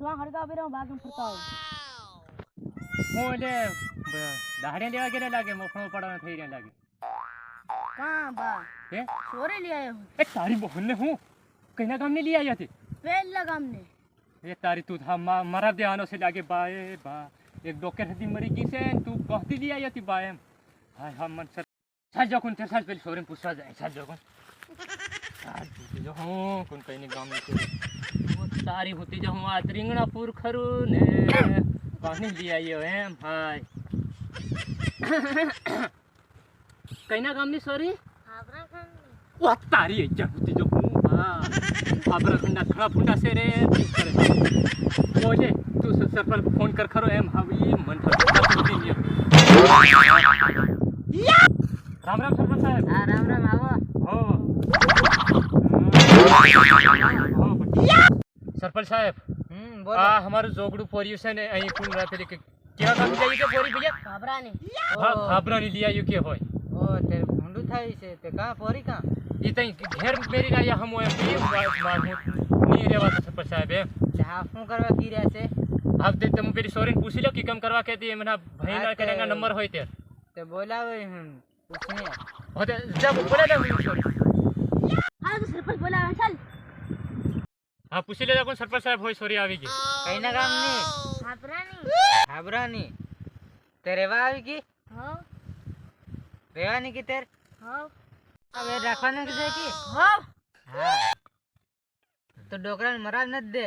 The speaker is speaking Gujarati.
હવા હળગા બેરો બાગમ ફરતા હોય હું એટલે દાહડે લેવા ગયેલા લાગે મફળો પડવાનો થઈ રહ્યા લાગે કાં બા હે સોરે લઈ આવ્યો હું એ તારી બહનને હું કઈના ગામને લઈ આવ્યા હતી પહેલા ગામને એ તારી તું મારા દેવાનો છે લાગે બા એ બા એક ડોક્ટર હતી મરી ગઈ છે ને તું કહતી લઈ આવી હતી બા એમ હા હા મન સર સાજ જો કોણ તે સાજ પેલી સોરીને પૂછવા જાય સાજ જો કોણ સાજ જો હું કોણ કઈની ગામની છે તારી હોતી જો હું આ રીંગણાપુર ખરું ને પાણી લઈ આવ્યો એમ હાય કઈના ગામની સોરી હાબરા ગામની ઓ તારી ઇજ્જત હોતી જો હું હા હાબરા ખંડા ખડા ફૂંડા છે રે બોલે તું સરપંચ ફોન કર ખરો એમ હાવી મન રામ રામ સરપંચ સાહેબ હા રામ રામ આવો હો સરપંચ સાહેબ બોલો આ અમારું જોગડું પોર્યું છે ને અહીં કોણ પેલી કેવા કામ જઈએ કે પોરી ભૈયા હાબરાની હાબરાની લઈ આવ્યું કે હોય ઓ તે ભૂંડું થાય છે તે કાં પોરી કાં એ તઈ ઘેર મેરી રહ્યા હમો એમ નહીં રહેવા તો સરપંચ સાહેબ એમ હા શું કરવા કી રહ્યા છે આપ તે તમે પેલી સોરીને પૂછી લો કે કેમ કરવા કહેતી એમના ભાઈના કરેંગા નંબર હોય તે તે બોલાવે હું પૂછને હોતે જા બોલા દે સોરી હા તો સરપંચ બોલાવે ચાલ હા પૂછી લેજો કોણ સરપંચ સાહેબ હોય સોરી આવી ગઈ કઈના ગામની હાબરાની હાબરાની તે રેવા આવી ગઈ હા રેવાની કી તેર હા હવે રાખવાનું કીધે કી હા હા તો ડોકરાને મરાજ નથી દે